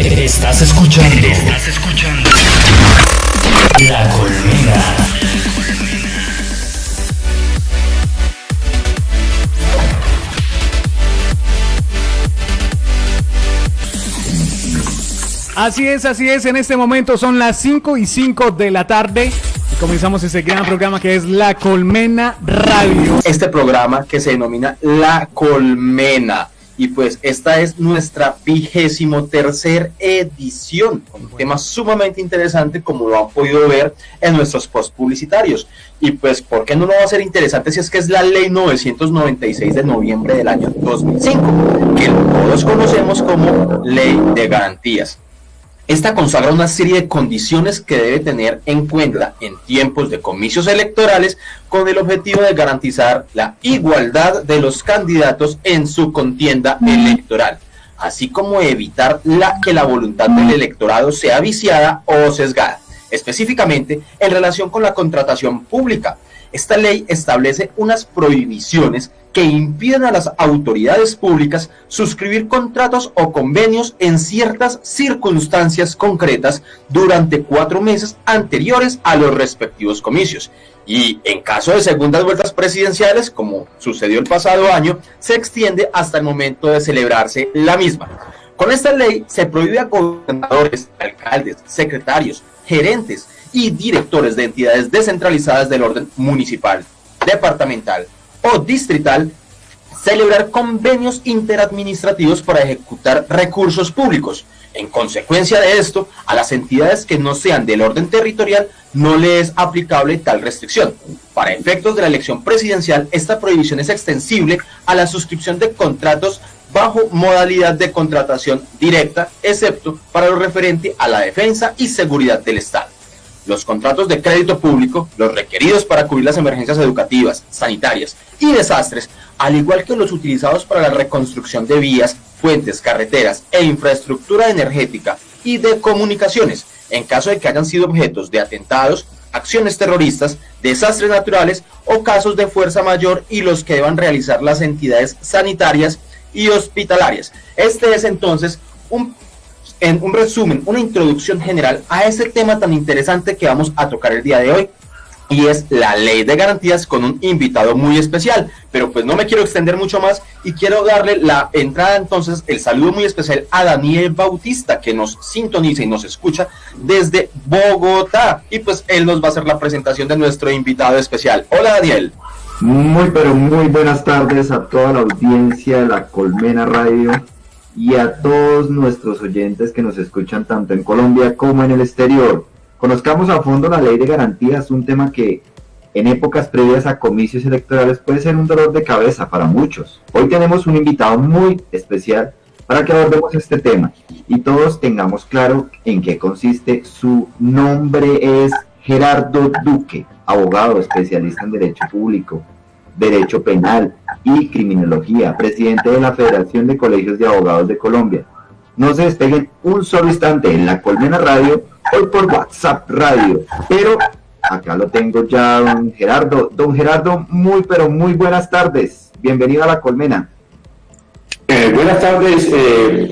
Estás escuchando La Colmena. Así es, en este momento son las 5:05 de la tarde y comenzamos ese gran programa que es La Colmena Radio. Este programa que se denomina La Colmena, y pues esta es nuestra 23ª edición, con un tema sumamente interesante, como lo han podido ver en nuestros posts publicitarios. Y pues, ¿por qué no lo va a ser interesante si es que es la Ley 996 de noviembre del año 2005, que todos conocemos como Ley de Garantías? Esta consagra una serie de condiciones que debe tener en cuenta en tiempos de comicios electorales con el objetivo de garantizar la igualdad de los candidatos en su contienda electoral, así como evitar que la voluntad del electorado sea viciada o sesgada, específicamente en relación con la contratación pública. Esta ley establece unas prohibiciones que impiden a las autoridades públicas suscribir contratos o convenios en ciertas circunstancias concretas durante 4 meses anteriores a los respectivos comicios. Y en caso de segundas vueltas presidenciales, como sucedió el pasado año, se extiende hasta el momento de celebrarse la misma. Con esta ley se prohíbe a gobernadores, alcaldes, secretarios, gerentes y directores de entidades descentralizadas del orden municipal, departamental o distrital celebrar convenios interadministrativos para ejecutar recursos públicos. En consecuencia de esto, a las entidades que no sean del orden territorial no le es aplicable tal restricción. Para efectos de la elección presidencial, esta prohibición es extensible a la suscripción de contratos bajo modalidad de contratación directa, excepto para lo referente a la defensa y seguridad del Estado. Los contratos de crédito público, los requeridos para cubrir las emergencias educativas, sanitarias y desastres, al igual que los utilizados para la reconstrucción de vías, puentes, carreteras e infraestructura energética y de comunicaciones, en caso de que hayan sido objetos de atentados, acciones terroristas, desastres naturales o casos de fuerza mayor, y los que deban realizar las entidades sanitarias y hospitalarias. Este es entonces en un resumen, una introducción general a ese tema tan interesante que vamos a tocar el día de hoy, y es la Ley de Garantías, con un invitado muy especial. Pero pues no me quiero extender mucho más y quiero darle la entrada, entonces, el saludo muy especial a Daniel Bautista, que nos sintoniza y nos escucha desde Bogotá, y pues él nos va a hacer la presentación de nuestro invitado especial. Hola, Daniel. Muy pero muy buenas tardes a toda la audiencia de La Colmena Radio y a todos nuestros oyentes que nos escuchan tanto en Colombia como en el exterior. Conozcamos a fondo la Ley de Garantías, un tema que en épocas previas a comicios electorales puede ser un dolor de cabeza para muchos. Hoy tenemos un invitado muy especial para que abordemos este tema y todos tengamos claro en qué consiste. Su nombre es Gerardo Duque, abogado especialista en Derecho Público, Derecho Penal y Criminología, presidente de la Federación de Colegios de Abogados de Colombia. No se despeguen un solo instante en La Colmena Radio, hoy por WhatsApp Radio, pero acá lo tengo ya, don Gerardo. Don Gerardo, muy pero muy buenas tardes, bienvenido a La Colmena. Buenas tardes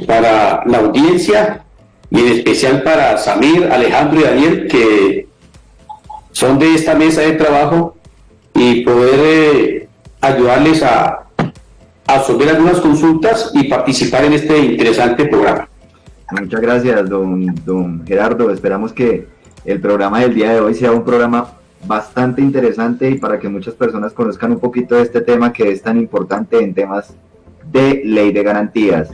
para la audiencia, y en especial para Samir, Alejandro y Daniel, que son de esta mesa de trabajo, y poder ayudarles a absorber algunas consultas y participar en este interesante programa. Muchas gracias, don Gerardo. Esperamos que el programa del día de hoy sea un programa bastante interesante, y para que muchas personas conozcan un poquito de este tema que es tan importante en temas de ley de garantías.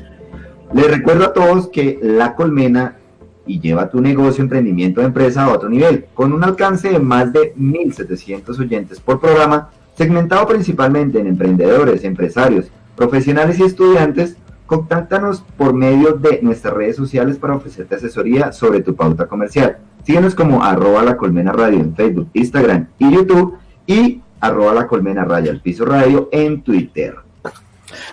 Les recuerdo a todos que La Colmena y lleva tu negocio, emprendimiento o empresa a otro nivel, con un alcance de más de 1.700 oyentes por programa, segmentado principalmente en emprendedores, empresarios, profesionales y estudiantes. Contáctanos por medio de nuestras redes sociales para ofrecerte asesoría sobre tu pauta comercial. Síguenos como @lacolmenaradio en Facebook, Instagram y YouTube, y @lacolmena_radio en Twitter.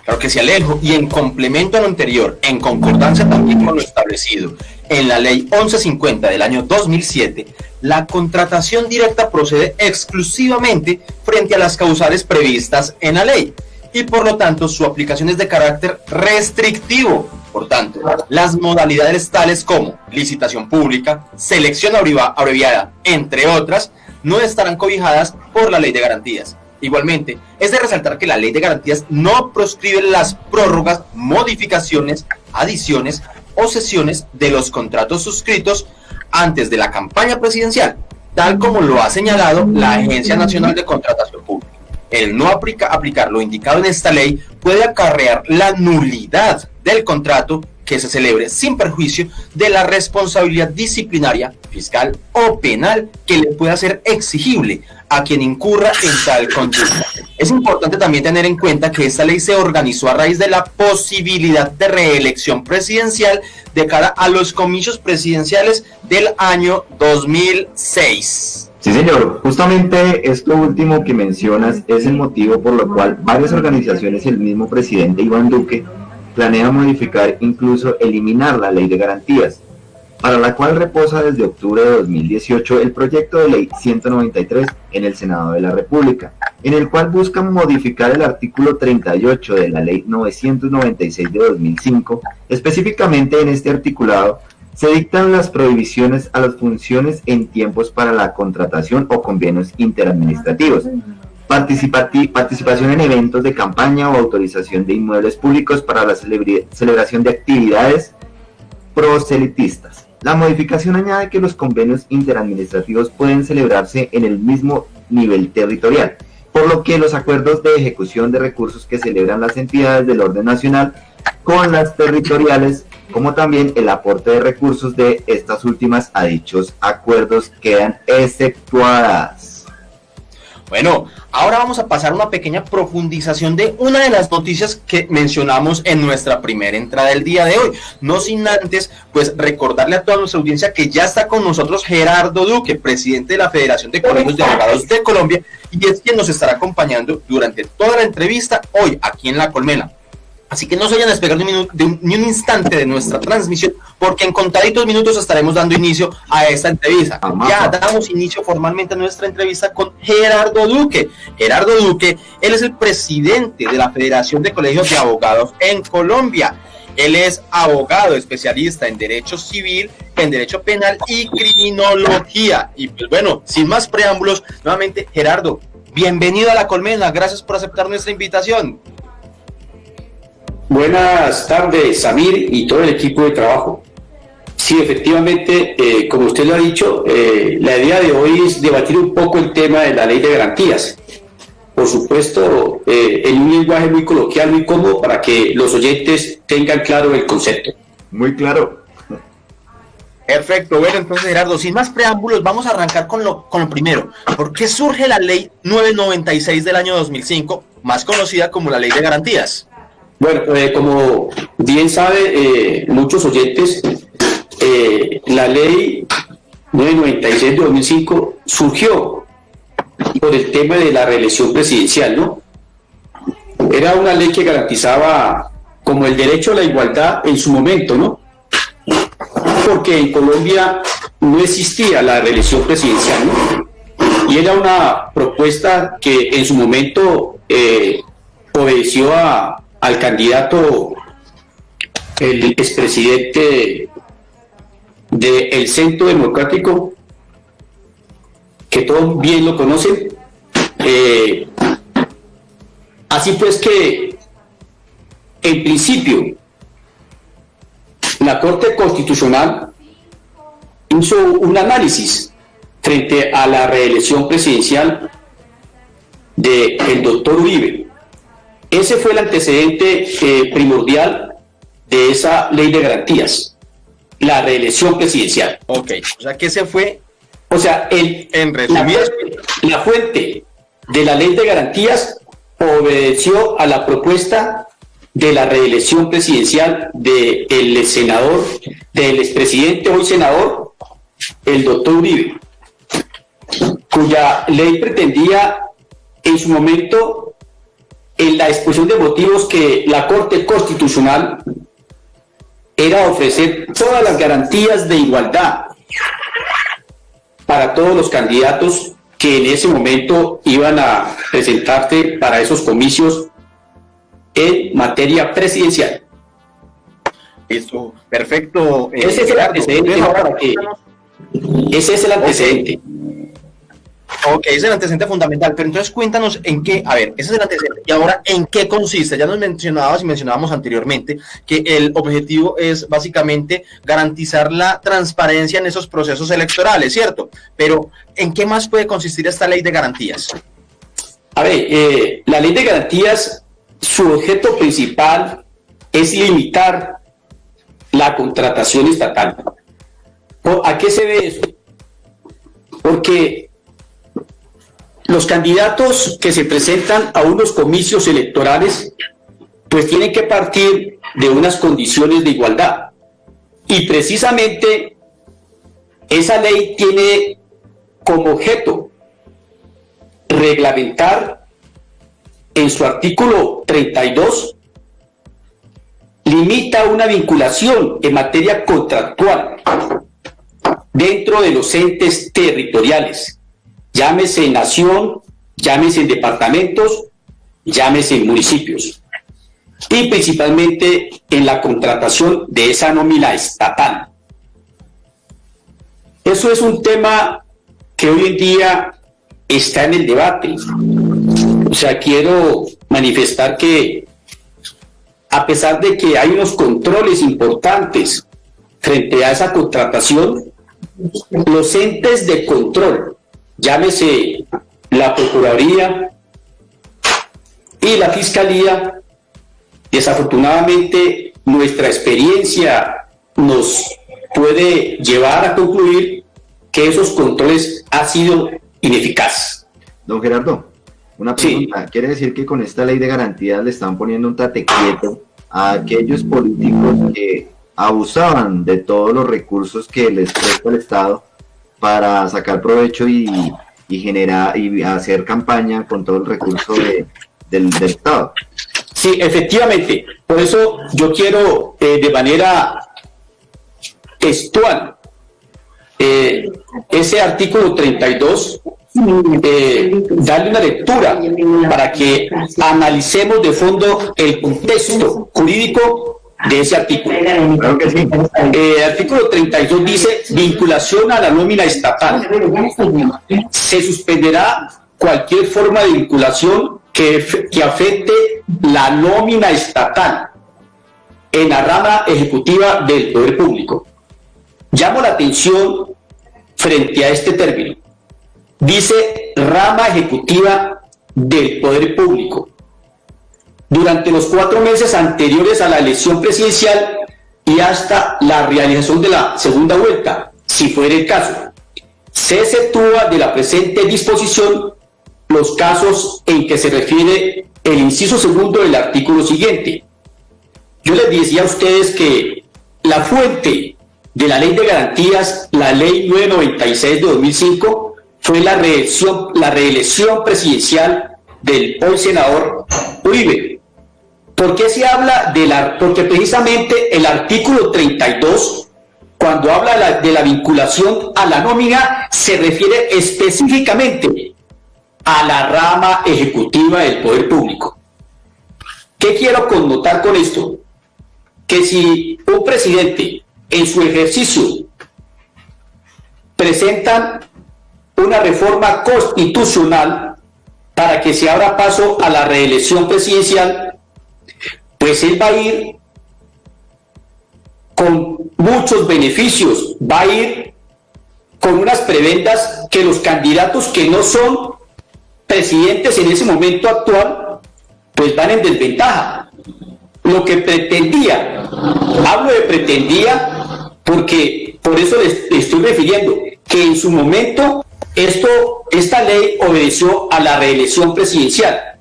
Claro que sí, Alejo, y en complemento a lo anterior, en concordancia también con lo establecido en la Ley 1150 del año 2007, la contratación directa procede exclusivamente frente a las causales previstas en la ley, y por lo tanto su aplicación es de carácter restrictivo Por tanto, las modalidades tales como licitación pública, selección abreviada, entre otras, no estarán cobijadas por la Ley de Garantías. Igualmente, es de resaltar que la Ley de Garantías no proscribe las prórrogas, modificaciones, adiciones o cesiones de los contratos suscritos antes de la campaña presidencial, tal como lo ha señalado la Agencia Nacional de Contratación Pública. El no aplicar lo indicado en esta ley puede acarrear la nulidad del contrato que se celebre sin perjuicio de la responsabilidad disciplinaria, fiscal o penal que le pueda ser exigible a quien incurra en tal conducta. Es importante también tener en cuenta que esta ley se organizó a raíz de la posibilidad de reelección presidencial de cara a los comicios presidenciales del año 2006. Sí, señor. Justamente esto último que mencionas es el motivo por lo cual varias organizaciones y el mismo presidente Iván Duque planea modificar, incluso eliminar la Ley de Garantías, para la cual reposa desde octubre de 2018 el proyecto de ley 193 en el Senado de la República, en el cual buscan modificar el artículo 38 de la ley 996 de 2005. Específicamente en este articulado se dictan las prohibiciones a las funciones en tiempos para la contratación o convenios interadministrativos, participación en eventos de campaña o autorización de inmuebles públicos para la celebración de actividades proselitistas. La modificación añade que los convenios interadministrativos pueden celebrarse en el mismo nivel territorial, por lo que los acuerdos de ejecución de recursos que celebran las entidades del orden nacional con las territoriales, como también el aporte de recursos de estas últimas a dichos acuerdos, quedan exceptuadas. Bueno, ahora vamos a pasar a una pequeña profundización de una de las noticias que mencionamos en nuestra primera entrada del día de hoy. No sin antes, pues recordarle a toda nuestra audiencia que ya está con nosotros Gerardo Duque, presidente de la Federación de Colegios de Abogados de Colombia, y es quien nos estará acompañando durante toda la entrevista hoy aquí en La Colmena. Así que no se vayan a despegar ni un instante de nuestra transmisión, porque en contaditos minutos estaremos dando inicio a esta entrevista. Ya damos inicio formalmente a nuestra entrevista con Gerardo Duque. Gerardo Duque, él es el presidente de la Federación de Colegios de Abogados en Colombia. Él es abogado especialista en Derecho Civil, en Derecho Penal y Criminología. Y pues bueno, sin más preámbulos, nuevamente, Gerardo, bienvenido a La Colmena. Gracias por aceptar nuestra invitación. Buenas tardes, Samir y todo el equipo de trabajo. Sí, efectivamente, como usted lo ha dicho, la idea de hoy es debatir un poco el tema de la Ley de Garantías. Por supuesto, en un lenguaje muy coloquial, muy cómodo, para que los oyentes tengan claro el concepto. Muy claro. Perfecto, bueno, entonces Gerardo, sin más preámbulos, vamos a arrancar con lo primero. ¿Por qué surge la Ley 996 del año 2005, más conocida como la Ley de Garantías? Bueno, como bien sabe muchos oyentes, la ley 996 de 2005 surgió por el tema de la reelección presidencial, ¿no? Era una ley que garantizaba como el derecho a la igualdad en su momento, ¿no? Porque en Colombia no existía la reelección presidencial, ¿no? Y era una propuesta que en su momento obedeció al candidato, el expresidente del Centro Democrático, que todos bien lo conocen. Así pues que, en principio, la Corte Constitucional hizo un análisis frente a la reelección presidencial del doctor Uribe. Ese fue el antecedente primordial de esa ley de garantías, la reelección presidencial. Ok, o sea que ese fue, o sea, en resumidas, la fuente de la ley de garantías obedeció a la propuesta de la reelección presidencial del senador, del expresidente, hoy senador, el doctor Uribe, cuya ley pretendía en su momento, en la exposición de motivos, que la Corte Constitucional era ofrecer todas las garantías de igualdad para todos los candidatos que en ese momento iban a presentarse para esos comicios en materia presidencial. Eso, perfecto. Ese es el antecedente, ¿no? Para que... Ese es el antecedente. Ok, ese es el antecedente fundamental, pero entonces cuéntanos en qué, a ver, ese es el antecedente, y ahora en qué consiste. Ya nos mencionábamos anteriormente que el objetivo es básicamente garantizar la transparencia en esos procesos electorales, ¿cierto? Pero ¿en qué más puede consistir esta ley de garantías? A ver, la ley de garantías, su objeto principal es limitar la contratación estatal. ¿A qué se ve eso? Porque los candidatos que se presentan a unos comicios electorales pues tienen que partir de unas condiciones de igualdad, y precisamente esa ley tiene como objeto reglamentar en su artículo 32, limita una vinculación en materia contractual dentro de los entes territoriales, llámese nación, llámese en departamentos, llámese en municipios, y principalmente en la contratación de esa nómina estatal. Eso es un tema que hoy en día está en el debate. O sea, quiero manifestar que a pesar de que hay unos controles importantes frente a esa contratación, los entes de control, llámese la Procuraduría y la Fiscalía, desafortunadamente nuestra experiencia nos puede llevar a concluir que esos controles han sido ineficaces. Don Gerardo, una pregunta. ¿Quiere decir que con esta ley de garantías le están poniendo un tate quieto a aquellos políticos que abusaban de todos los recursos que les presta el Estado para sacar provecho y generar y hacer campaña con todo el recurso del Estado? Sí, efectivamente. Por eso yo quiero de manera textual ese artículo 32, darle una lectura para que analicemos de fondo el contexto jurídico de ese artículo. Claro que sí. El artículo 32 dice: vinculación a la nómina estatal. Se suspenderá cualquier forma de vinculación que afecte la nómina estatal en la rama ejecutiva del poder público. Llamo la atención frente a este término. Dice rama ejecutiva del poder público. Durante los 4 meses anteriores a la elección presidencial y hasta la realización de la segunda vuelta, si fuera el caso, se exceptúa de la presente disposición los casos en que se refiere el inciso segundo del artículo siguiente. Yo les decía a ustedes que la fuente de la ley de garantías, la ley 996 de 2005, fue la reelección presidencial del hoy senador Uribe. ¿Por qué se habla porque precisamente el artículo 32, cuando habla de la vinculación a la nómina, se refiere específicamente a la rama ejecutiva del poder público? ¿Qué quiero connotar con esto? Que si un presidente en su ejercicio presentan una reforma constitucional para que se abra paso a la reelección presidencial, pues él va a ir con muchos beneficios, va a ir con unas prebendas que los candidatos que no son presidentes en ese momento actual, pues van en desventaja. Lo que pretendía, hablo de pretendía porque por eso les estoy refiriendo que en su momento esta ley obedeció a la reelección presidencial.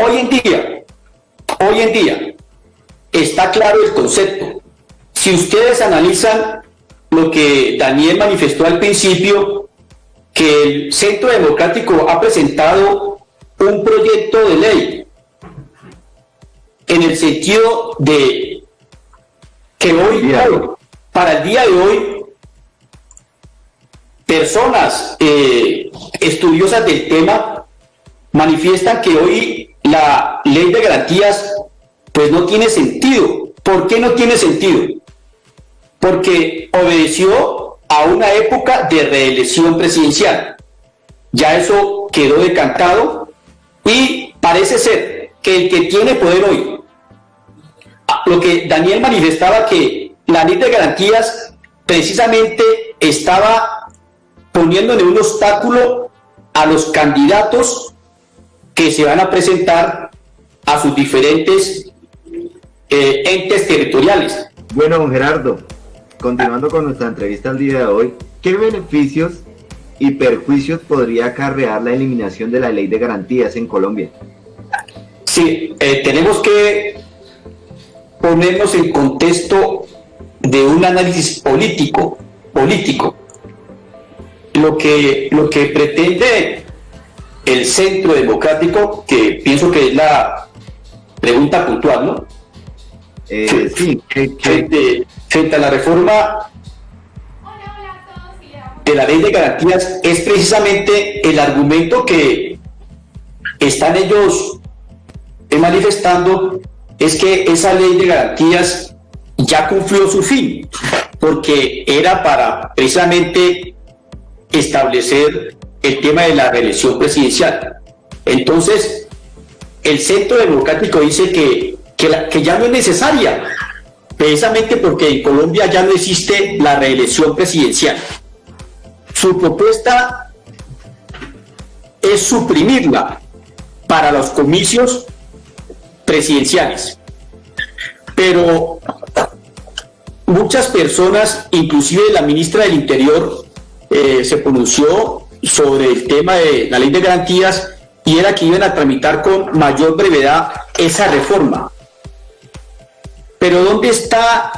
Hoy en día está claro el concepto. Si ustedes analizan lo que Daniel manifestó al principio, que el Centro Democrático ha presentado un proyecto de ley en el sentido de que para el día de hoy, personas estudiosas del tema manifiestan que hoy la ley de garantías pues no tiene sentido, ¿Por qué no tiene sentido? Porque obedeció a una época de reelección presidencial. Ya eso quedó decantado y parece ser que el que tiene poder hoy, lo que Daniel manifestaba, que la ley de garantías precisamente estaba poniéndole un obstáculo a los candidatos que se van a presentar a sus diferentes entes territoriales. Bueno, don Gerardo, continuando con nuestra entrevista al día de hoy, ¿qué beneficios y perjuicios podría acarrear la eliminación de la ley de garantías en Colombia? Sí, tenemos que ponernos en contexto de un análisis político. Lo que pretende el Centro Democrático, que pienso que es la pregunta puntual, ¿no? Sí, frente a la reforma de la ley de garantías, es precisamente el argumento que están ellos manifestando, es que esa ley de garantías ya cumplió su fin, porque era para precisamente establecer el tema de la reelección presidencial. Entonces, el Centro Democrático dice que ya no es necesaria, precisamente porque en Colombia ya no existe la reelección presidencial. Su propuesta es suprimirla para los comicios presidenciales. Pero muchas personas, inclusive la ministra del Interior, se pronunció sobre el tema de la ley de garantías y era que iban a tramitar con mayor brevedad esa reforma. Pero ¿dónde está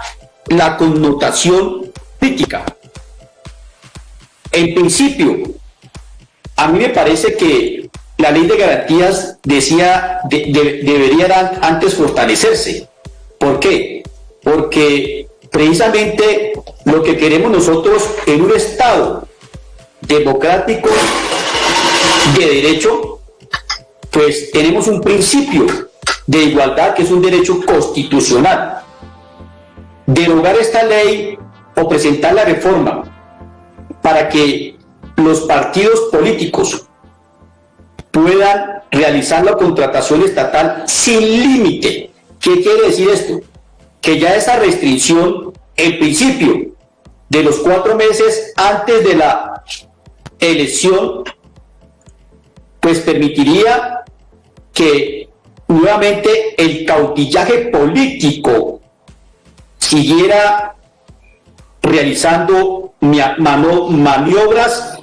la connotación política? En principio, a mí me parece que la ley de garantías debería antes fortalecerse. ¿Por qué? Porque precisamente lo que queremos nosotros en un Estado democrático de derecho, pues tenemos un principio de igualdad que es un derecho constitucional. Derogar esta ley o presentar la reforma para que los partidos políticos puedan realizar la contratación estatal sin límite. ¿Qué quiere decir esto? Que ya esa restricción, el principio de los 4 meses antes de la elección, pues permitiría que nuevamente el cautillaje político siguiera realizando maniobras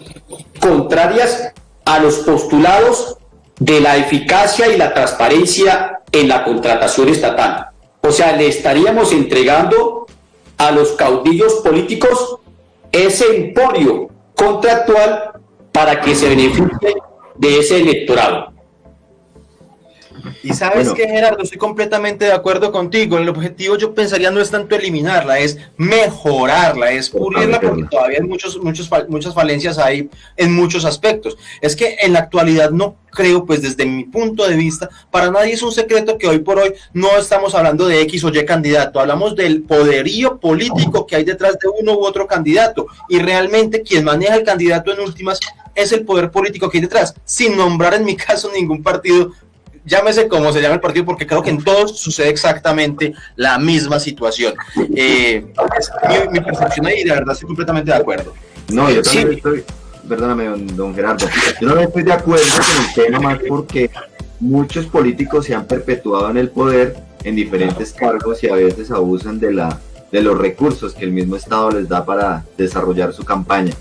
contrarias a los postulados de la eficacia y la transparencia en la contratación estatal. O sea, le estaríamos entregando a los caudillos políticos ese emporio contractual para que se beneficie de ese electorado. Y sabes que, Gerardo, estoy completamente de acuerdo contigo. El objetivo, yo pensaría, no es tanto eliminarla, es mejorarla, es pulirla, porque todavía hay muchas falencias ahí en muchos aspectos. Es que en la actualidad no creo, pues desde mi punto de vista, para nadie es un secreto que hoy por hoy no estamos hablando de X o Y candidato, hablamos del poderío político que hay detrás de uno u otro candidato, y realmente quien maneja el candidato en últimas es el poder político que hay detrás, sin nombrar en mi caso ningún partido. Llámese como se llama el partido, porque creo que en todos sucede exactamente la misma situación. Es mi percepción ahí, y de verdad estoy completamente de acuerdo. No, yo también estoy, perdóname, don Gerardo, yo no estoy de acuerdo con el tema, más porque muchos políticos se han perpetuado en el poder en diferentes cargos y a veces abusan de los recursos que el mismo Estado les da para desarrollar su campaña.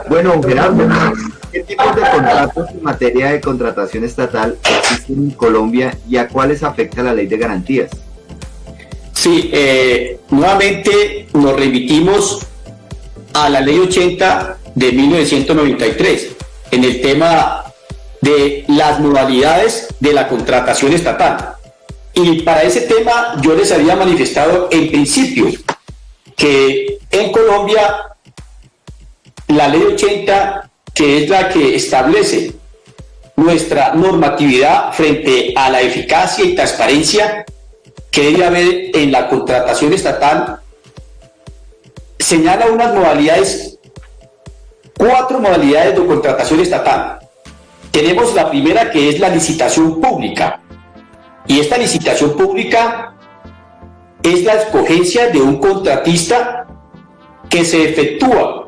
Bueno, don Gerardo, ¿qué tipos de contratos en materia de contratación estatal existen en Colombia y a cuáles afecta la ley de garantías? Sí, nuevamente nos remitimos a la ley 80 de 1993 en el tema de las modalidades de la contratación estatal. Y para ese tema yo les había manifestado en principio que en Colombia la ley 80, que es la que establece nuestra normatividad frente a la eficacia y transparencia, que debe haber en la contratación estatal, señala unas modalidades, 4 modalidades de contratación estatal. Tenemos la primera, que es la licitación pública, y esta licitación pública es la escogencia de un contratista que se efectúa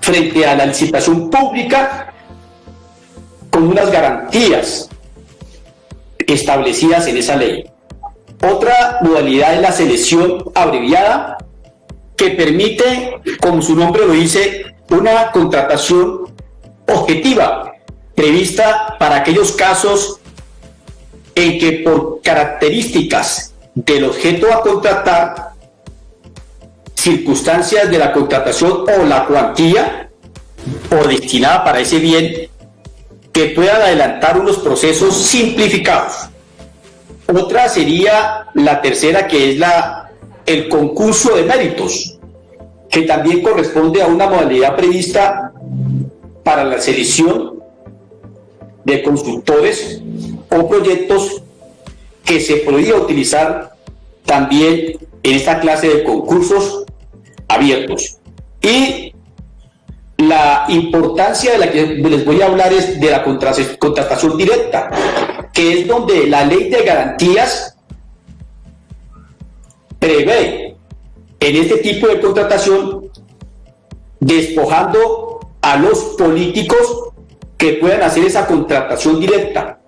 frente a la licitación pública con unas garantías establecidas en esa ley. Otra modalidad es la selección abreviada, que permite, como su nombre lo dice, una contratación objetiva, prevista para aquellos casos en que por características del objeto a contratar, circunstancias de la contratación o la cuantía o destinada para ese bien, que puedan adelantar unos procesos simplificados. Otra sería la tercera, que es el concurso de méritos, que también corresponde a una modalidad prevista para la selección de constructores o proyectos, que se podría utilizar también en esta clase de concursos abiertos. Y la importancia de la que les voy a hablar es de la contratación directa, que es donde la ley de garantías prevé en este tipo de contratación, despojando a los políticos que puedan hacer esa contratación directa.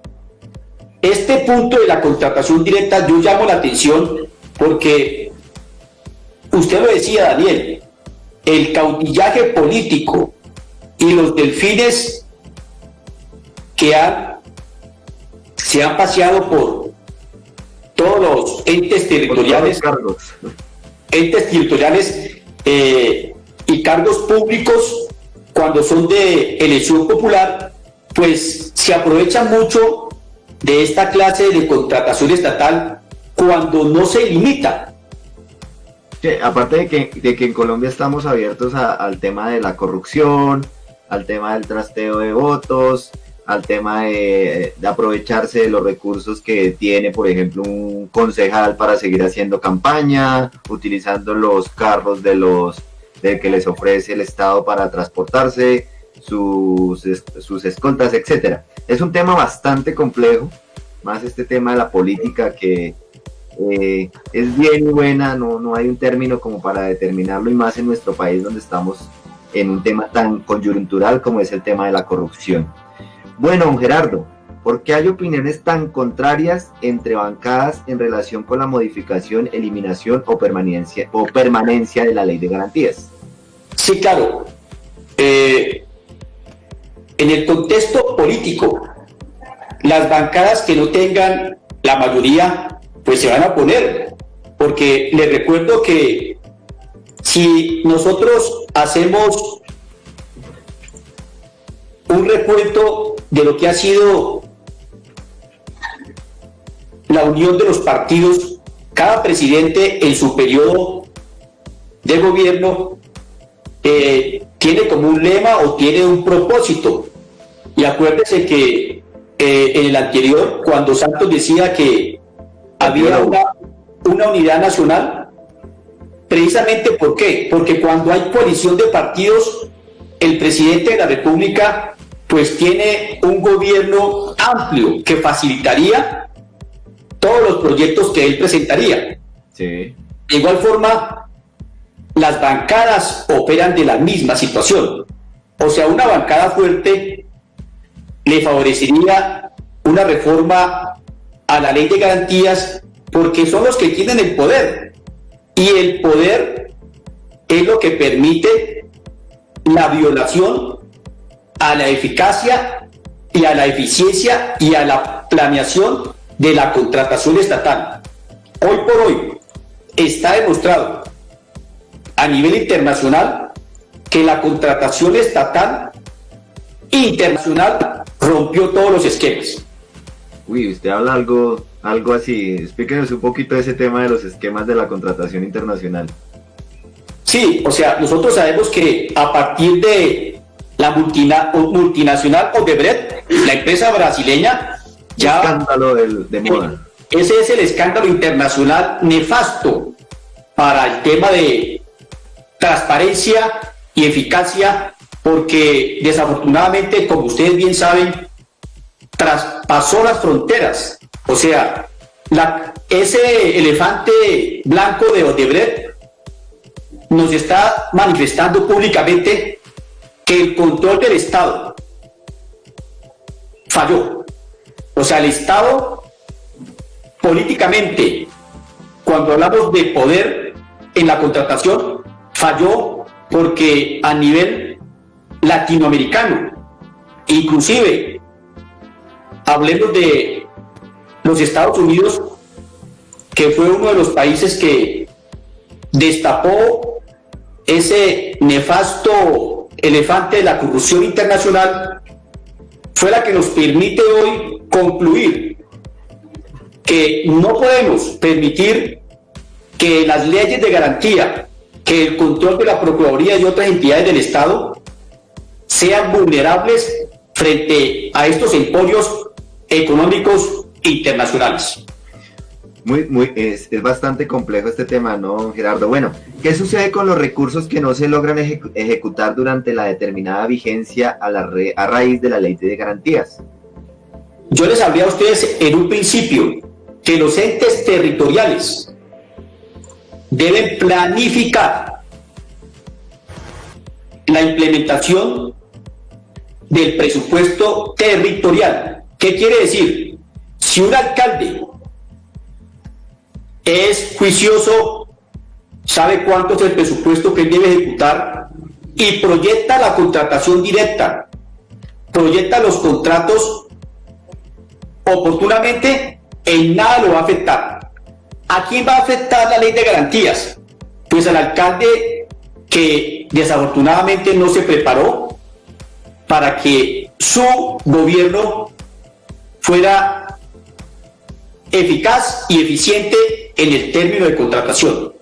Este punto de la contratación directa yo llamo la atención porque, usted lo decía, Daniel, el caudillaje político y los delfines que se han paseado por todos los entes territoriales, y cargos públicos, cuando son de elección popular, pues se aprovechan mucho de esta clase de contratación estatal cuando no se limita. Aparte de que en Colombia estamos abiertos al tema de la corrupción, al tema del trasteo de votos, al tema de aprovecharse de los recursos que tiene, por ejemplo, un concejal para seguir haciendo campaña, utilizando los carros de que les ofrece el Estado para transportarse, sus escoltas, etcétera. Es un tema bastante complejo, más este tema de la política, que es bien y buena, no hay un término como para determinarlo, y más en nuestro país, donde estamos en un tema tan coyuntural como es el tema de la corrupción. Bueno, don Gerardo, ¿por qué hay opiniones tan contrarias entre bancadas en relación con la modificación, eliminación o permanencia de la ley de garantías? Sí, claro. En el contexto político, las bancadas que no tengan la mayoría, pues se van a oponer, porque les recuerdo que si nosotros hacemos un recuento de lo que ha sido la unión de los partidos, cada presidente en su periodo de gobierno tiene como un lema o tiene un propósito. Y acuérdense que en el anterior, cuando Santos decía que había una unidad nacional, precisamente ¿por qué? Porque cuando hay coalición de partidos, el presidente de la República pues tiene un gobierno amplio que facilitaría todos los proyectos que él presentaría. Sí. De igual forma, las bancadas operan de la misma situación. O sea, una bancada fuerte le favorecería una reforma a la ley de garantías, porque son los que tienen el poder, y el poder es lo que permite la violación a la eficacia y a la eficiencia y a la planeación de la contratación estatal. Hoy por hoy está demostrado a nivel internacional que la contratación estatal internacional rompió todos los esquemas. Uy, usted habla algo así, explíquenos un poquito de ese tema de los esquemas de la contratación internacional. Sí, o sea, nosotros sabemos que a partir de la multinacional Odebrecht, la empresa brasileña, ya escándalo de moda. ese es el escándalo internacional nefasto para el tema de transparencia y eficacia, porque desafortunadamente, como ustedes bien saben, traspasó las fronteras. O sea, ese elefante blanco de Odebrecht nos está manifestando públicamente que el control del Estado falló. O sea, el Estado políticamente, cuando hablamos de poder en la contratación, falló porque a nivel latinoamericano, inclusive hablemos de los Estados Unidos, que fue uno de los países que destapó ese nefasto elefante de la corrupción internacional, fue la que nos permite hoy concluir que no podemos permitir que las leyes de garantía, que el control de la Procuraduría y otras entidades del Estado sean vulnerables frente a estos emporios económicos internacionales. Es bastante complejo este tema, ¿no, Gerardo? Bueno, ¿qué sucede con los recursos que no se logran ejecutar durante la determinada vigencia a raíz de la ley de garantías? Yo les hablé a ustedes en un principio que los entes territoriales deben planificar la implementación del presupuesto territorial. ¿Qué quiere decir? Si un alcalde es juicioso, sabe cuánto es el presupuesto que él debe ejecutar y proyecta la contratación directa, proyecta los contratos oportunamente, en nada lo va a afectar. ¿A quién va a afectar la ley de garantías? Pues al alcalde que desafortunadamente no se preparó para que su gobierno fuera eficaz y eficiente en el término de contratación.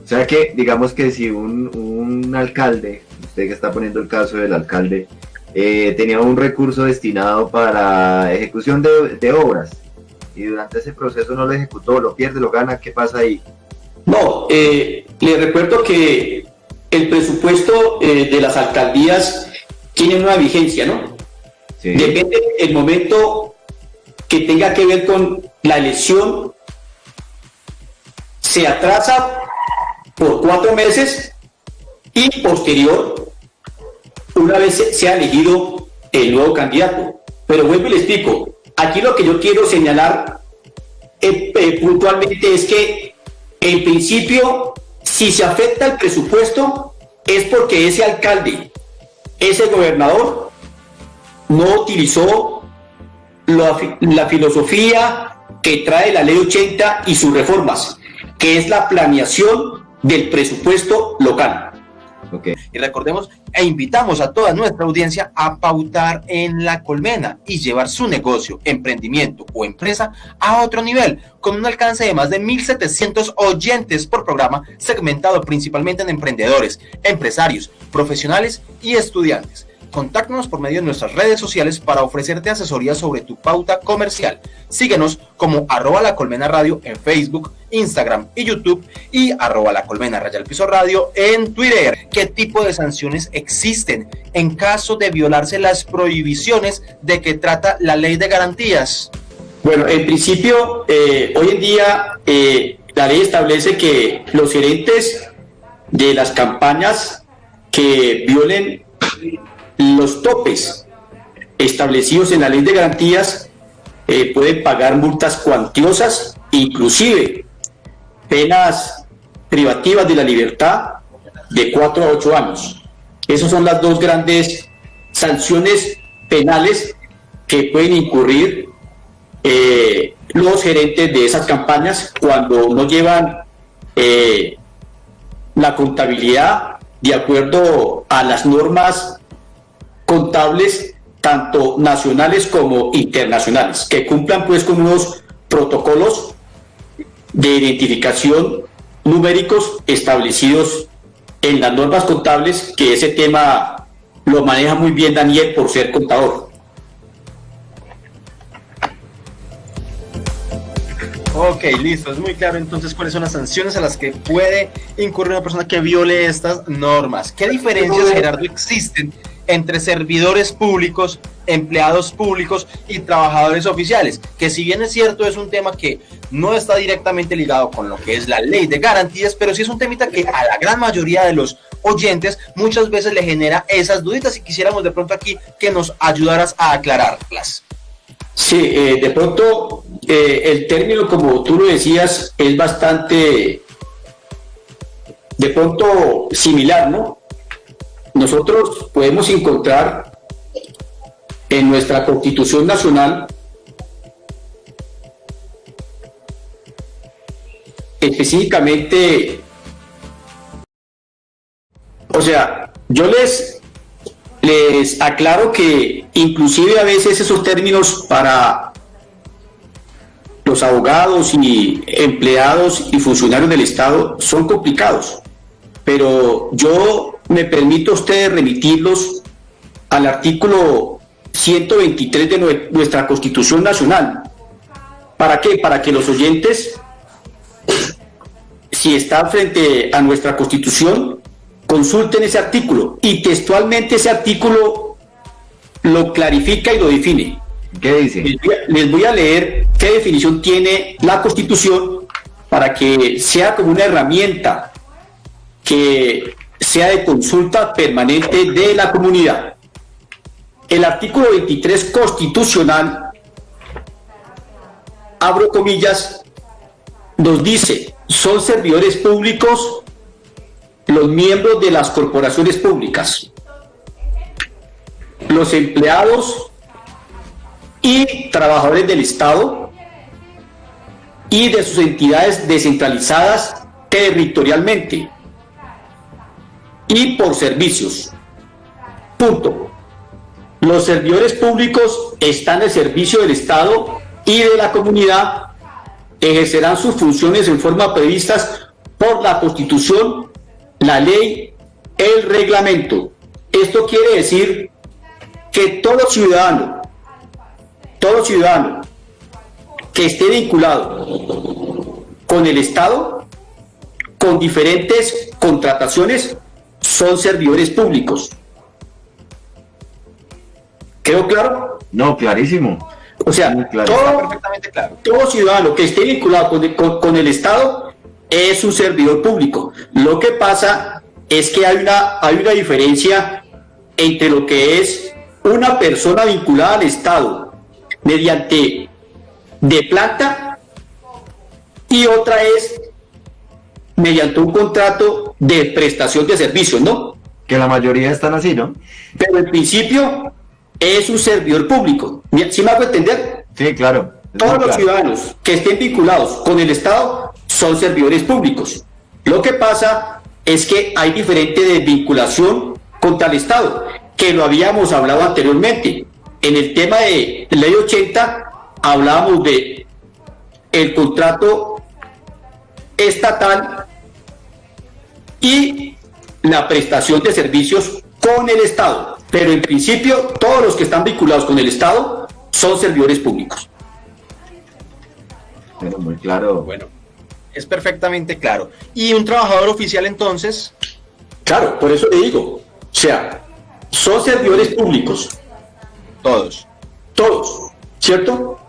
O sea que, digamos que si un alcalde, usted que está poniendo el caso del alcalde, tenía un recurso destinado para ejecución de obras y durante ese proceso no lo ejecutó, lo pierde, lo gana, ¿qué pasa ahí? No, le recuerdo que el presupuesto de las alcaldías tiene una vigencia, ¿no? Sí. Depende del momento que tenga que ver con la elección, se atrasa por 4 meses y posterior, una vez sea elegido el nuevo candidato. Pero vuelvo y le explico, aquí lo que yo quiero señalar puntualmente es que en principio, si se afecta el presupuesto, es porque ese alcalde, ese gobernador, no utilizó la filosofía que trae la Ley 80 y sus reformas, que es la planeación del presupuesto local. Okay. Y recordemos e invitamos a toda nuestra audiencia a pautar en La Colmena y llevar su negocio, emprendimiento o empresa a otro nivel, con un alcance de más de 1.700 oyentes por programa, segmentado principalmente en emprendedores, empresarios, profesionales y estudiantes. Contáctanos por medio de nuestras redes sociales para ofrecerte asesoría sobre tu pauta comercial. Síguenos como @lacolmenaradio en Facebook, Instagram y YouTube y @lacolmena_radio en Twitter. ¿Qué tipo de sanciones existen en caso de violarse las prohibiciones de que trata la ley de garantías? Bueno, en principio, hoy en día la ley establece que los gerentes de las campañas que violen los topes establecidos en la ley de garantías pueden pagar multas cuantiosas, inclusive penas privativas de la libertad de 4 a 8 años. Esas son las dos grandes sanciones penales que pueden incurrir los gerentes de esas campañas cuando no llevan la contabilidad de acuerdo a las normas contables tanto nacionales como internacionales, que cumplan pues con unos protocolos de identificación numéricos establecidos en las normas contables, que ese tema lo maneja muy bien Daniel por ser contador. Ok, listo, es muy claro entonces cuáles son las sanciones a las que puede incurrir una persona que viole estas normas. ¿Qué diferencias, Gerardo, existen entre servidores públicos, empleados públicos y trabajadores oficiales? Que si bien es cierto, es un tema que no está directamente ligado con lo que es la ley de garantías, pero sí es un temita que a la gran mayoría de los oyentes muchas veces le genera esas duditas y quisiéramos de pronto aquí que nos ayudaras a aclararlas. Sí, de pronto el término, como tú lo decías, es bastante, de pronto, similar, ¿no? Nosotros podemos encontrar en nuestra Constitución Nacional específicamente, o sea, yo les aclaro que inclusive a veces esos términos para los abogados y empleados y funcionarios del Estado son complicados, pero yo me permito a ustedes remitirlos al artículo 123 de nuestra Constitución Nacional. ¿Para qué? Para que los oyentes, si están frente a nuestra Constitución, consulten ese artículo, y textualmente ese artículo lo clarifica y lo define. ¿Qué dice? Les voy a leer qué definición tiene la Constitución para que sea como una herramienta que sea de consulta permanente de la comunidad. El artículo 23 constitucional, abro comillas, nos dice: son servidores públicos los miembros de las corporaciones públicas, los empleados y trabajadores del Estado y de sus entidades descentralizadas territorialmente y por servicios. Punto. Los servidores públicos están al servicio del Estado y de la comunidad, ejercerán sus funciones en forma previstas por la Constitución, la ley, el reglamento. Esto quiere decir que todo ciudadano que esté vinculado con el Estado, con diferentes contrataciones, son servidores públicos. ¿Quedó claro? No, clarísimo. O sea, muy claro. Está perfectamente claro. todo ciudadano que esté vinculado con el Estado es un servidor público. Lo que pasa es que hay una diferencia entre lo que es una persona vinculada al Estado mediante de planta y otra es mediante un contrato de prestación de servicios, ¿no? Que la mayoría están así, ¿no? Pero en principio es un servidor público. ¿Sí me hago entender? Sí, claro. Es Todos muy los claro. ciudadanos que estén vinculados con el Estado son servidores públicos. Lo que pasa es que hay diferente desvinculación contra el Estado, que lo habíamos hablado anteriormente. En el tema de Ley 80 hablábamos de el contrato estatal y la prestación de servicios con el Estado. Pero en principio todos los que están vinculados con el Estado son servidores públicos. Pero muy claro. Bueno, es perfectamente claro. ¿Y un trabajador oficial entonces? Claro, por eso le digo, o sea, son servidores públicos, Todos. todos, ¿cierto?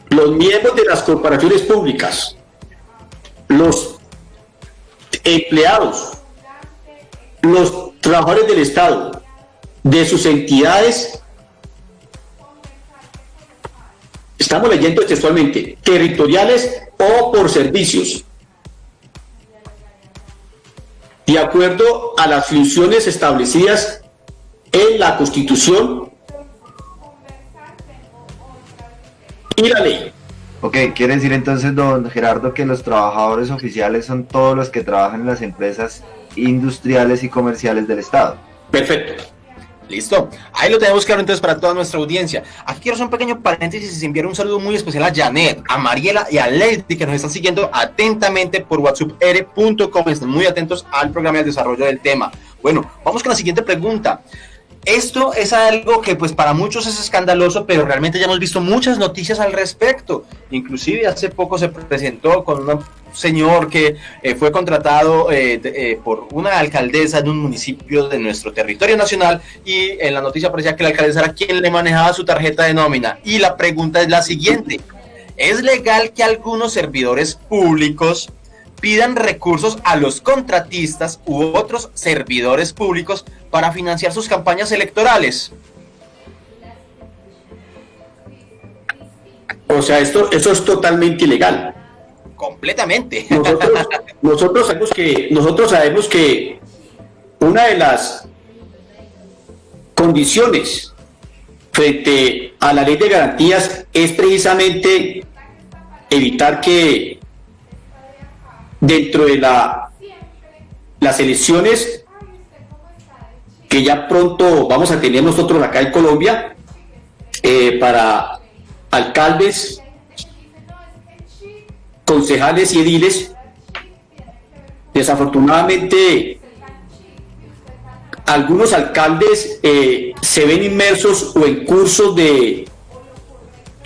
Los miembros de las corporaciones públicas, los empleados, los trabajadores del Estado, de sus entidades, estamos leyendo textualmente, territoriales o por servicios, de acuerdo a las funciones establecidas en la Constitución y la ley. Ok, quiere decir entonces, don Gerardo, que los trabajadores oficiales son todos los que trabajan en las empresas industriales y comerciales del Estado. Perfecto. Listo. Ahí lo tenemos claro entonces para toda nuestra audiencia. Aquí quiero hacer un pequeño paréntesis y enviar un saludo muy especial a Janet, a Mariela y a Lady, que nos están siguiendo atentamente por whatsapp.com. Están muy atentos al programa y al desarrollo del tema. Bueno, vamos con la siguiente pregunta. esto es algo que pues para muchos es escandaloso, pero realmente ya hemos visto muchas noticias al respecto. Inclusive hace poco se presentó con un señor que fue contratado por una alcaldesa de un municipio de nuestro territorio nacional, y en la noticia parecía que la alcaldesa era quien le manejaba su tarjeta de nómina. Y la pregunta es la siguiente: ¿es legal que algunos servidores públicos pidan recursos a los contratistas u otros servidores públicos para financiar sus campañas electorales? O sea, eso es totalmente ilegal. Completamente. Nosotros sabemos que una de las condiciones frente a la ley de garantías es precisamente evitar que dentro de las elecciones que ya pronto vamos a tener nosotros acá en Colombia, para alcaldes, concejales y ediles, desafortunadamente algunos alcaldes se ven inmersos o en cursos de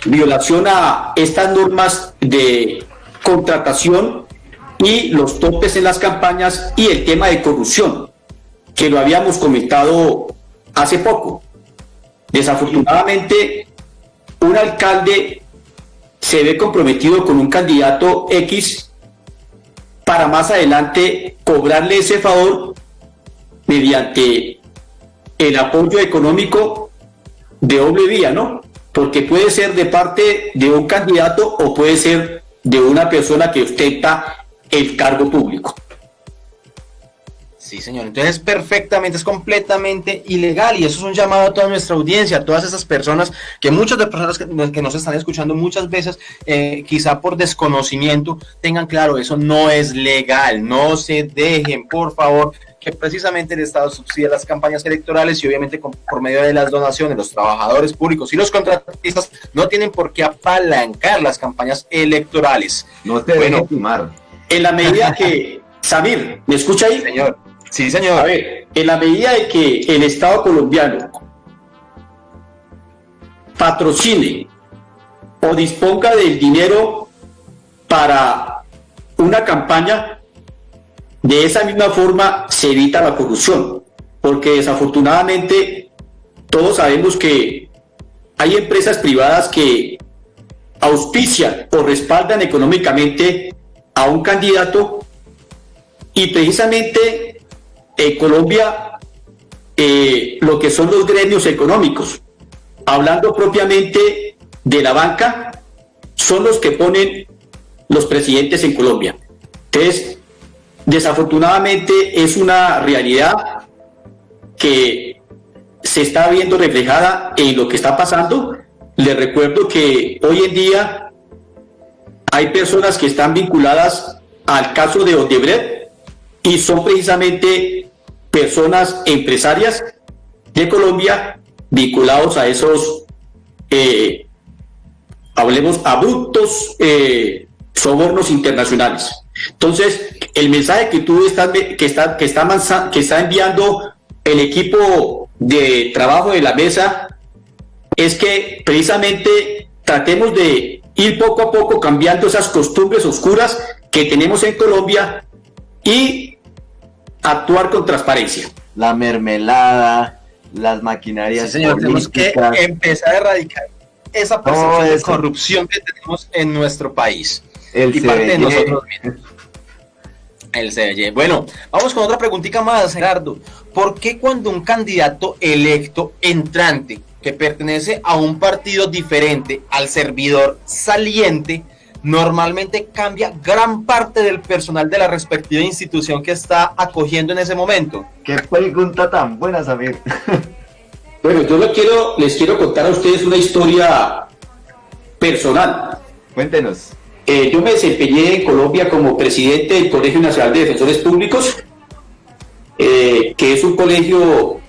violación a estas normas de contratación y los topes en las campañas y el tema de corrupción, que lo habíamos comentado hace poco. Desafortunadamente, un alcalde se ve comprometido con un candidato X para más adelante cobrarle ese favor mediante el apoyo económico de doble vía, ¿no? Porque puede ser de parte de un candidato o puede ser de una persona que ostenta el cargo público. Sí, señor. Entonces, es completamente ilegal, y eso es un llamado a toda nuestra audiencia, a todas esas personas, que muchas de personas que nos están escuchando muchas veces, quizá por desconocimiento, tengan claro, eso no es legal. No se dejen, por favor, que precisamente el Estado subsidia las campañas electorales, y obviamente por medio de las donaciones, los trabajadores públicos y los contratistas no tienen por qué apalancar las campañas electorales. No te dejes timar. En la medida que, Samir, ¿me escucha ahí? Señor. Sí, señor. A ver, en la medida de que el Estado colombiano patrocine o disponga del dinero para una campaña, de esa misma forma se evita la corrupción, porque desafortunadamente todos sabemos que hay empresas privadas que auspician o respaldan económicamente a un candidato, y precisamente en Colombia lo que son los gremios económicos, hablando propiamente de la banca, son los que ponen los presidentes en Colombia. Entonces, desafortunadamente es una realidad que se está viendo reflejada en lo que está pasando. Les recuerdo que hoy en día hay personas que están vinculadas al caso de Odebrecht y son precisamente personas empresarias de Colombia vinculados a esos, hablemos, abruptos sobornos internacionales. Entonces, el mensaje que tú que está enviando el equipo de trabajo de la mesa es que precisamente tratemos de ir poco a poco cambiando esas costumbres oscuras que tenemos en Colombia y actuar con transparencia. La mermelada, las maquinarias. Sí, señor, tenemos que empezar a erradicar esa percepción de corrupción que tenemos en nuestro país. Y parte de nosotros mismos. El CBY. Bueno, vamos con otra preguntita más, Gerardo. ¿Por qué cuando un candidato electo entrante que pertenece a un partido diferente al servidor saliente, normalmente cambia gran parte del personal de la respectiva institución que está acogiendo en ese momento? Qué pregunta tan buena, Samir. Bueno, yo les quiero contar a ustedes una historia personal. Cuéntenos. Yo me desempeñé en Colombia como presidente del Colegio Nacional de Defensores Públicos, que es un colegio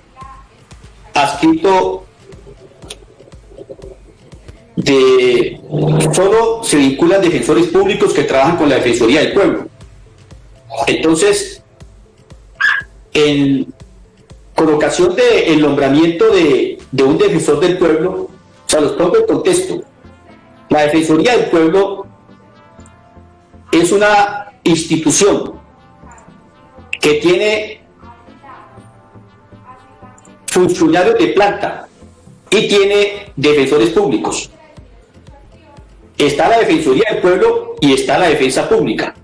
adscrito solo se vinculan defensores públicos que trabajan con la Defensoría del Pueblo. Entonces, con ocasión del nombramiento de un defensor del pueblo, o sea, los pongo en contexto. La Defensoría del Pueblo es una institución que tiene funcionarios de planta y tiene defensores públicos. Está la Defensoría del Pueblo y está la Defensa Pública.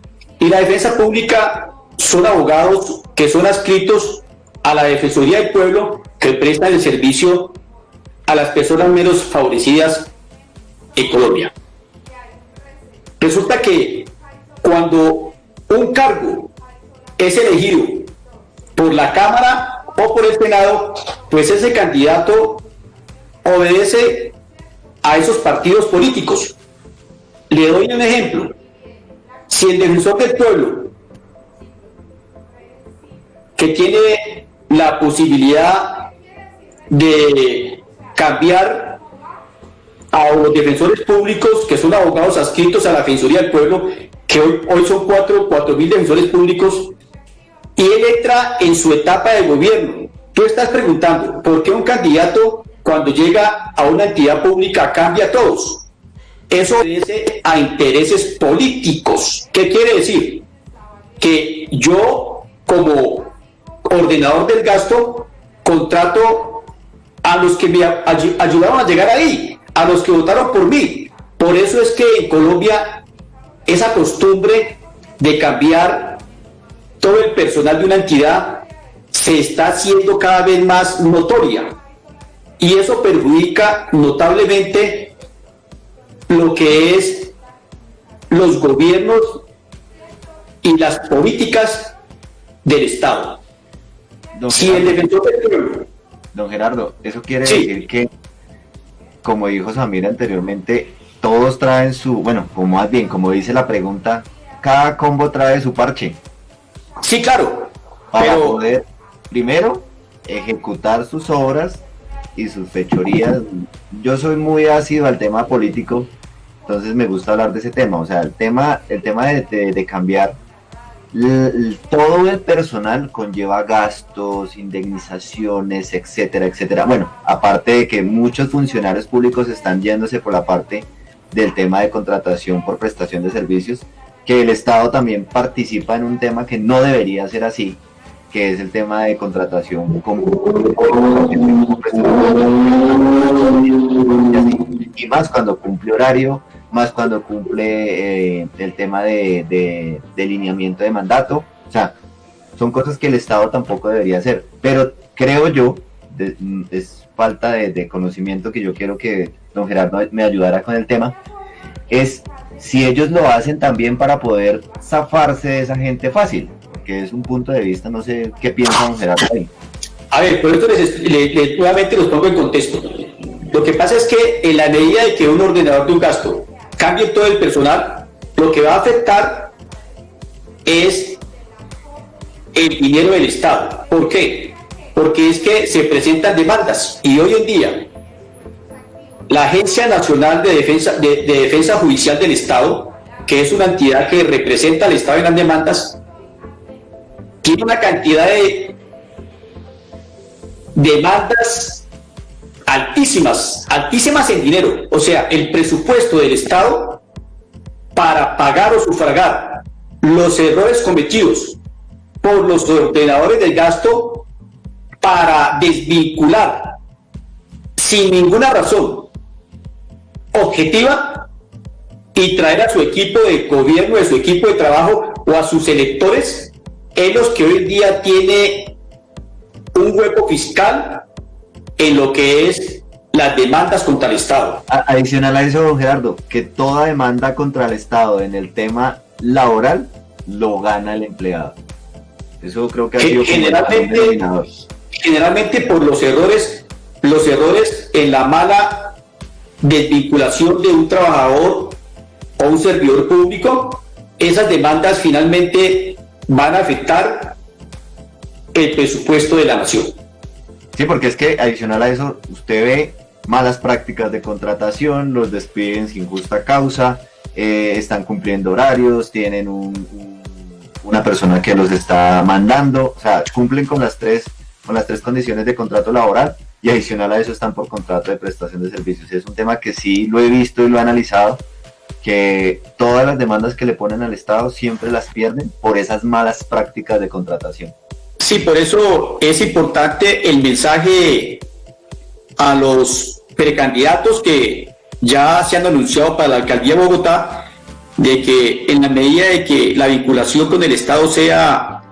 Y la Defensa Pública son abogados que son adscritos a la Defensoría del Pueblo, que prestan el servicio a las personas menos favorecidas en Colombia. Resulta que cuando un cargo es elegido por la Cámara o por el Senado, pues ese candidato obedece a esos partidos políticos. Le doy un ejemplo. Si el defensor del pueblo, que tiene la posibilidad de cambiar a los defensores públicos, que son abogados adscritos a la Defensoría del Pueblo, que hoy son 4.000 defensores públicos, y él entra en su etapa de gobierno. Tú estás preguntando, ¿por qué un candidato cuando llega a una entidad pública cambia a todos? Eso obedece a intereses políticos. ¿Qué quiere decir? Que yo, como ordenador del gasto, contrato a los que me ayudaron a llegar ahí, a los que votaron por mí. Por eso es que en Colombia esa costumbre de cambiar todo el personal de una entidad se está haciendo cada vez más notoria, y eso perjudica notablemente lo que es los gobiernos y las políticas del Estado. Si el defensor del pueblo... Don Gerardo, eso quiere Sí. decir que, como dijo Samir anteriormente, todos traen su, bueno, como más bien, como dice la pregunta, cada combo trae su parche Sí, claro, para pero poder, primero, ejecutar sus obras y sus fechorías. Yo soy muy ácido al tema político, entonces me gusta hablar de ese tema. O sea, el tema de cambiar todo el personal conlleva gastos, indemnizaciones, etcétera, etcétera. Bueno, aparte de que muchos funcionarios públicos están yéndose por la parte del tema de contratación por prestación de servicios, que el Estado también participa en un tema que no debería ser así, que es el tema de contratación y más cuando cumple horario, más cuando cumple el tema de lineamiento de mandato. O sea, son cosas que el Estado tampoco debería hacer, pero creo yo, es falta de conocimiento, que yo quiero que don Gerardo me ayudara con el tema, es si ellos lo hacen también para poder zafarse de esa gente fácil, que es un punto de vista, no sé qué piensa don Gerardo ahí. a ver, por esto nuevamente los pongo en contexto. Lo que pasa es que en la medida de que un ordenador de un gasto cambie todo el personal, lo que va a afectar es el dinero del Estado. ¿Por qué? Porque es que se presentan demandas, y hoy en día la Agencia Nacional de Defensa Judicial del Estado, que es una entidad que representa al Estado en las demandas, tiene una cantidad de demandas altísimas en dinero. O sea, el presupuesto del Estado para pagar o sufragar los errores cometidos por los ordenadores del gasto, para desvincular sin ninguna razón objetiva y traer a su equipo de gobierno, a su equipo de trabajo o a sus electores, es los que hoy en día tiene un hueco fiscal en lo que es las demandas contra el Estado. Adicional a eso, don Gerardo, que toda demanda contra el Estado en el tema laboral lo gana el empleado. Eso creo que ha sido generalmente por los errores en la mala desvinculación de un trabajador o un servidor público. Esas demandas finalmente van a afectar el presupuesto de la nación. Sí, porque es que adicional a eso, usted ve malas prácticas de contratación, los despiden sin justa causa, están cumpliendo horarios, tienen una persona que los está mandando, o sea, cumplen con las tres con las 3 condiciones de contrato laboral, y adicional a eso están por contrato de prestación de servicios. Es un tema que sí lo he visto y lo he analizado, que todas las demandas que le ponen al Estado siempre las pierden por esas malas prácticas de contratación. Sí, por eso es importante el mensaje a los precandidatos que ya se han anunciado para la alcaldía de Bogotá, de que en la medida de que la vinculación con el Estado sea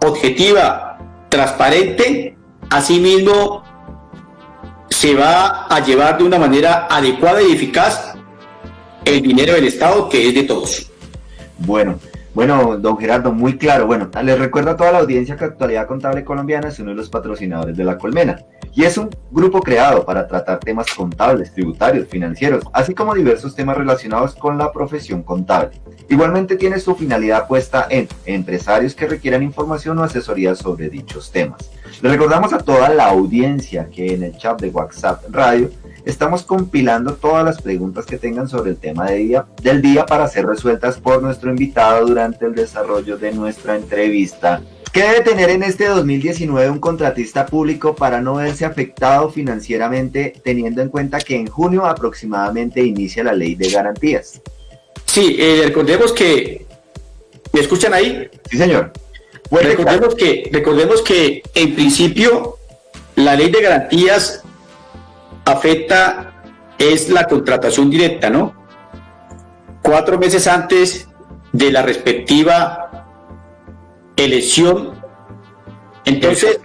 objetiva, transparente, asimismo se va a llevar de una manera adecuada y eficaz el dinero del Estado, que es de todos. Bueno, don Gerardo, muy claro. Bueno, les recuerdo a toda la audiencia que Actualidad Contable Colombiana es uno de los patrocinadores de La Colmena, y es un grupo creado para tratar temas contables, tributarios, financieros, así como diversos temas relacionados con la profesión contable. Igualmente tiene su finalidad puesta en empresarios que requieran información o asesoría sobre dichos temas. Les recordamos a toda la audiencia que en el chat de WhatsApp Radio estamos compilando todas las preguntas que tengan sobre el tema del día para ser resueltas por nuestro invitado durante el desarrollo de nuestra entrevista. ¿Qué debe tener en este 2019 un contratista público para no verse afectado financieramente, teniendo en cuenta que en junio aproximadamente inicia la ley de garantías? Sí, recordemos que... ¿Me escuchan ahí? Sí, señor. Recordemos que en principio la ley de garantías afecta es la contratación directa, ¿no? 4 meses antes de la respectiva elección. Entonces,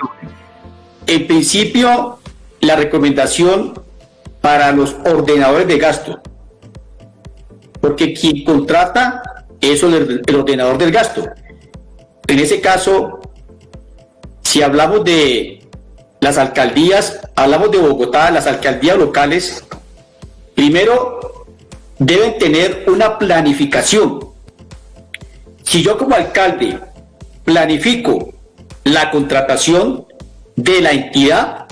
en principio, la recomendación para los ordenadores de gasto, porque quien contrata es el ordenador del gasto. En ese caso, si hablamos de las alcaldías, hablamos de Bogotá, las alcaldías locales, primero deben tener una planificación. Si yo como alcalde planifico la contratación de la entidad,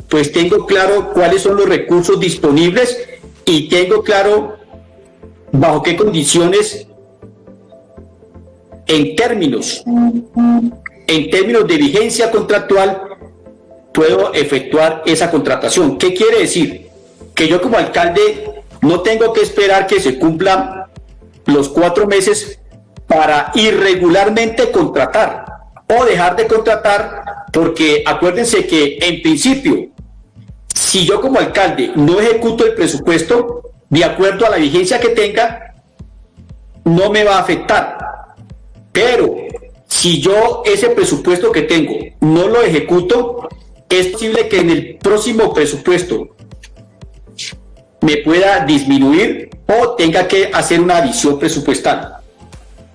pues tengo claro cuáles son los recursos disponibles y tengo claro bajo qué condiciones en términos de vigencia contractual puedo efectuar esa contratación. ¿Qué quiere decir? Que yo como alcalde no tengo que esperar que se cumplan los 4 meses para irregularmente contratar o dejar de contratar, porque acuérdense que en principio, si yo como alcalde no ejecuto el presupuesto de acuerdo a la vigencia que tenga, no me va a afectar. Pero si yo ese presupuesto que tengo no lo ejecuto, es posible que en el próximo presupuesto me pueda disminuir o tenga que hacer una adición presupuestal.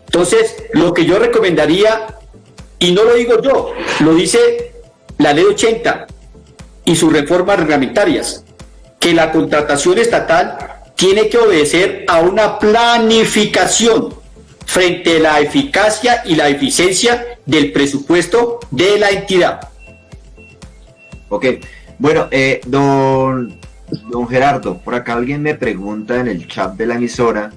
Entonces, lo que yo recomendaría, y no lo digo yo, lo dice la Ley 80 y sus reformas reglamentarias, que la contratación estatal tiene que obedecer a una planificación frente a la eficacia y la eficiencia del presupuesto de la entidad. Ok, bueno, don Gerardo, por acá alguien me pregunta en el chat de la emisora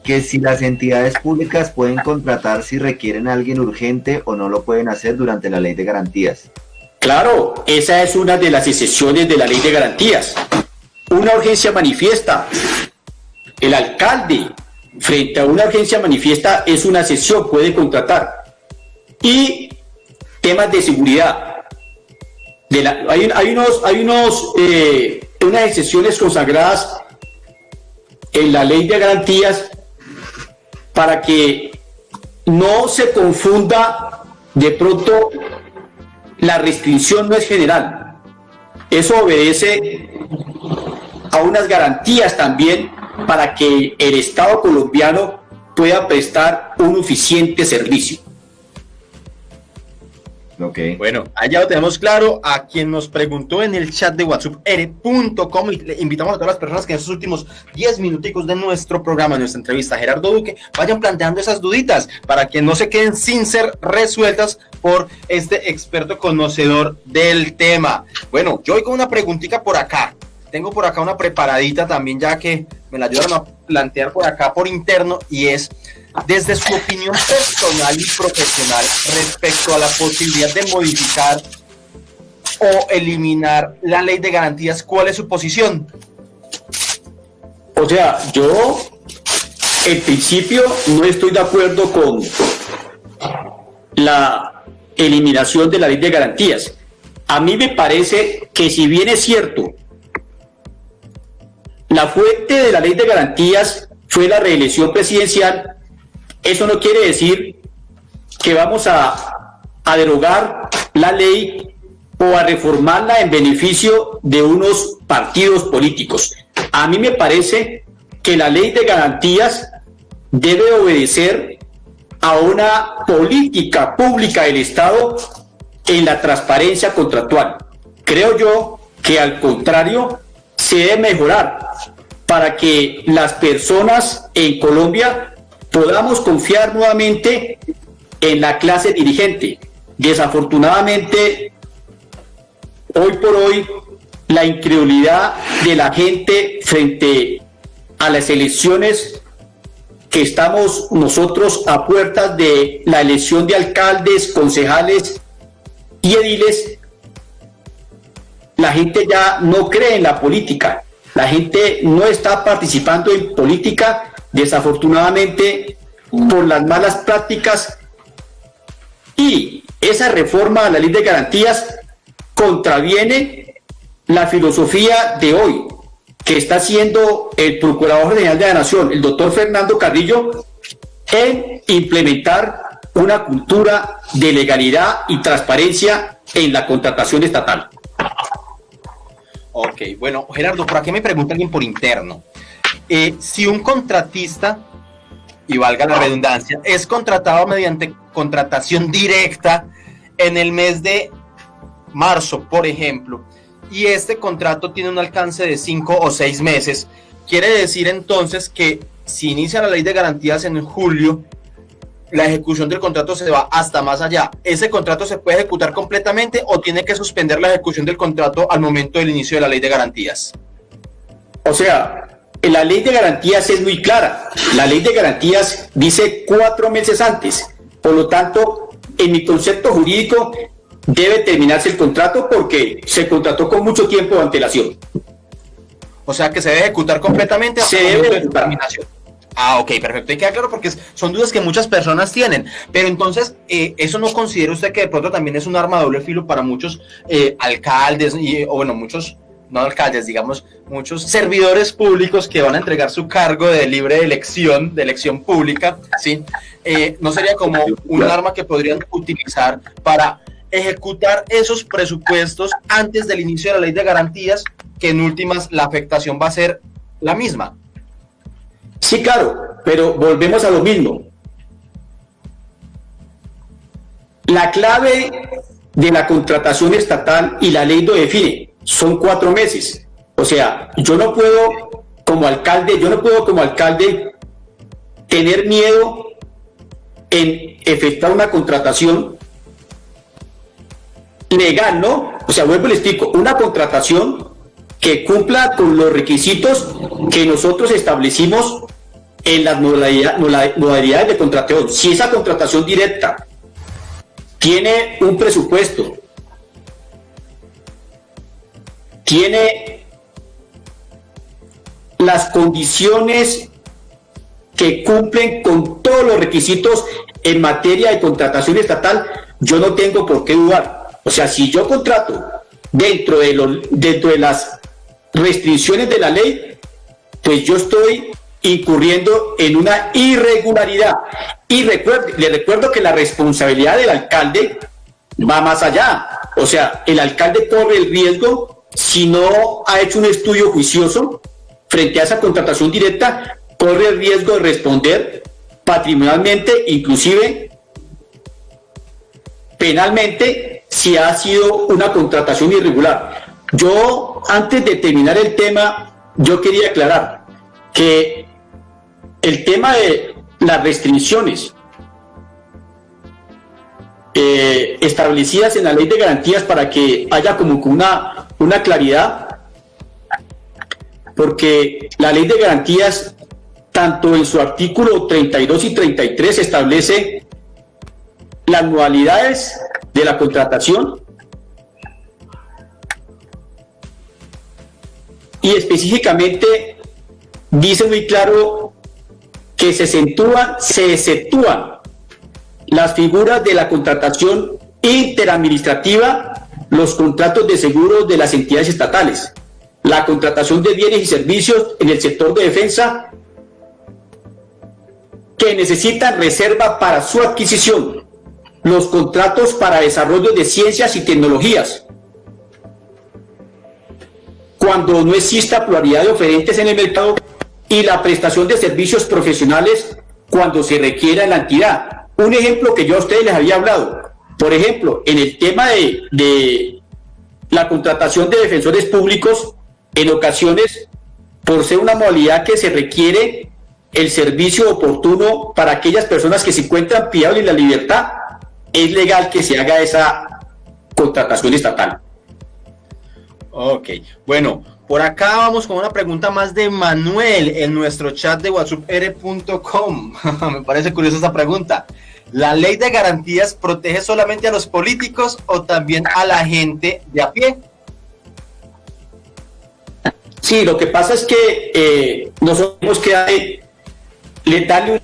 que si las entidades públicas pueden contratar si requieren a alguien urgente o no lo pueden hacer durante la ley de garantías. Claro, esa es una de las excepciones de la ley de garantías. Una urgencia manifiesta. El alcalde, frente a una urgencia manifiesta, es una excepción, puede contratar. Y temas de seguridad. Hay unas excepciones consagradas en la ley de garantías para que no se confunda. De pronto la restricción no es general, eso obedece a unas garantías también para que el Estado colombiano pueda prestar un eficiente servicio. Okay. Bueno, allá lo tenemos claro. A quien nos preguntó en el chat de whatsapp.com, y le invitamos a todas las personas que en esos últimos 10 minuticos de nuestro programa, de nuestra entrevista a Gerardo Duque, vayan planteando esas duditas para que no se queden sin ser resueltas por este experto conocedor del tema. Bueno, yo voy con una preguntita por acá. Tengo por acá una preparadita también, ya que me la ayudaron a plantear por acá por interno, y es: desde su opinión personal y profesional respecto a la posibilidad de modificar o eliminar la ley de garantías? ¿Cuál es su posición? O sea, yo en principio no estoy de acuerdo con la eliminación de la ley de garantías. A mí me parece que, si bien es cierto, la fuente de la ley de garantías fue la reelección presidencial, eso no quiere decir que vamos a derogar la ley o a reformarla en beneficio de unos partidos políticos. A mí me parece que la ley de garantías debe obedecer a una política pública del Estado en la transparencia contractual. Creo yo que, al contrario, se debe mejorar para que las personas en Colombia podamos confiar nuevamente en la clase dirigente. Desafortunadamente, hoy por hoy, la incredulidad de la gente frente a las elecciones, que estamos nosotros a puertas de la elección de alcaldes, concejales y ediles, la gente ya no cree en la política, la gente no está participando en política, desafortunadamente, por las malas prácticas, y esa reforma a la ley de garantías contraviene la filosofía de hoy que está haciendo el Procurador General de la Nación, el doctor Fernando Carrillo, en implementar una cultura de legalidad y transparencia en la contratación estatal. Ok, bueno, Gerardo, por aquí me pregunta alguien por interno. Si un contratista, y valga la redundancia, es contratado mediante contratación directa en el mes de marzo, por ejemplo, y este contrato tiene un alcance de 5 o 6 meses, quiere decir entonces que si inicia la ley de garantías en julio, la ejecución del contrato se va hasta más allá. ¿Ese contrato se puede ejecutar completamente o tiene que suspender la ejecución del contrato al momento del inicio de la ley de garantías? O sea, la ley de garantías es muy clara. La ley de garantías dice 4 meses antes. Por lo tanto, en mi concepto jurídico, debe terminarse el contrato porque se contrató con mucho tiempo de antelación. O sea, que se debe ejecutar completamente hasta el momento de su terminación. Ah, ok, perfecto. Y queda claro porque son dudas que muchas personas tienen. Pero entonces, ¿eso no considera usted que de pronto también es un arma de doble filo para muchos alcaldes, o bueno, muchos, no alcaldes, digamos, muchos servidores públicos que van a entregar su cargo de libre elección, de elección pública, ¿sí? ¿No sería como un arma que podrían utilizar para ejecutar esos presupuestos antes del inicio de la ley de garantías, que en últimas la afectación va a ser la misma? Sí, claro, pero volvemos a lo mismo. La clave de la contratación estatal, y la ley lo define, son 4 meses. O sea, yo no puedo como alcalde tener miedo en efectuar una contratación legal, ¿no? O sea, vuelvo y le explico, una contratación que cumpla con los requisitos que nosotros establecimos en las modalidades de contratación. Si esa contratación directa tiene un presupuesto, tiene las condiciones que cumplen con todos los requisitos en materia de contratación estatal, yo no tengo por qué dudar. O sea, si yo contrato dentro de las restricciones de la ley, pues yo estoy incurriendo en una irregularidad. Y le recuerdo que la responsabilidad del alcalde va más allá. O sea, el alcalde corre el riesgo, si no ha hecho un estudio juicioso frente a esa contratación directa, corre el riesgo de responder patrimonialmente, inclusive penalmente, si ha sido una contratación irregular. Yo, antes de terminar el tema, yo quería aclarar que el tema de las restricciones establecidas en la ley de garantías, para que haya como una claridad, porque la ley de garantías, tanto en su artículo 32 y 33, establece las modalidades de la contratación y específicamente dice muy claro que se exceptúan las figuras de la contratación interadministrativa, los contratos de seguros de las entidades estatales, la contratación de bienes y servicios en el sector de defensa que necesitan reserva para su adquisición, los contratos para desarrollo de ciencias y tecnologías, cuando no exista pluralidad de oferentes en el mercado, y la prestación de servicios profesionales cuando se requiera en la entidad. Un ejemplo que yo a ustedes les había hablado, por ejemplo, en el tema de la contratación de defensores públicos, en ocasiones, por ser una modalidad que se requiere el servicio oportuno para aquellas personas que se encuentran privadas de la libertad, es legal que se haga esa contratación estatal. Ok, bueno, por acá vamos con una pregunta más de Manuel en nuestro chat de whatsappr.com. Me parece curiosa esta pregunta. ¿La ley de garantías protege solamente a los políticos o también a la gente de a pie? Sí, lo que pasa es que nosotros tenemos que darle una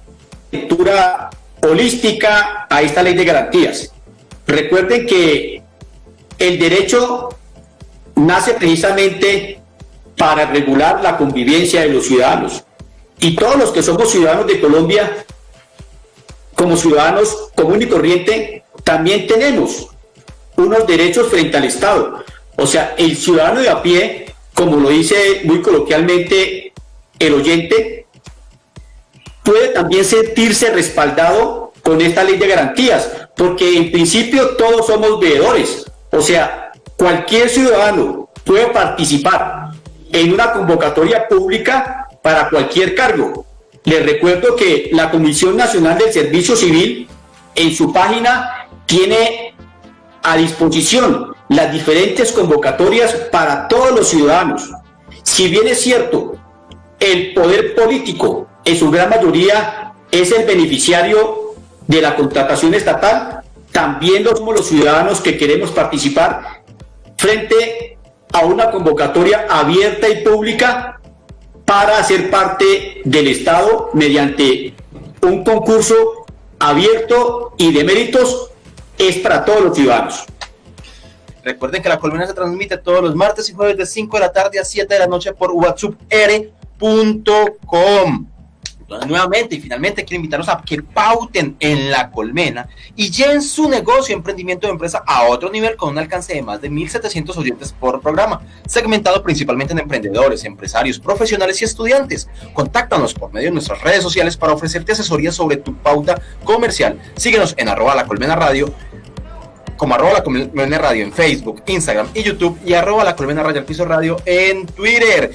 lectura holística a esta ley de garantías. Recuerden que el derecho nace precisamente para regular la convivencia de los ciudadanos, y todos los que somos ciudadanos de Colombia, como ciudadanos común y corriente, también tenemos unos derechos frente al Estado. O sea, el ciudadano de a pie, como lo dice muy coloquialmente el oyente, puede también sentirse respaldado con esta ley de garantías, porque en principio todos somos veedores. O sea, cualquier ciudadano puede participar en una convocatoria pública para cualquier cargo. Les recuerdo que la Comisión Nacional del Servicio Civil en su página tiene a disposición las diferentes convocatorias para todos los ciudadanos. Si bien es cierto, el poder político en su gran mayoría es el beneficiario de la contratación estatal, también somos los ciudadanos que queremos participar frente a una convocatoria abierta y pública para ser parte del Estado mediante un concurso abierto y de méritos. Es para todos los ciudadanos. Recuerden que La Colmena se transmite todos los martes y jueves de 5 de la tarde a 7 de la noche por whatsappr.com. Entonces, nuevamente y finalmente quiero invitarlos a que pauten en La Colmena y lleven su negocio, emprendimiento de empresa a otro nivel con un alcance de más de 1,700 oyentes por programa, segmentado principalmente en emprendedores, empresarios, profesionales y estudiantes. Contáctanos por medio de nuestras redes sociales para ofrecerte asesoría sobre tu pauta comercial. Síguenos en @lacolmenaradio, como @lacolmenaradio en Facebook, Instagram y YouTube, y @lacolmenaradio en Twitter.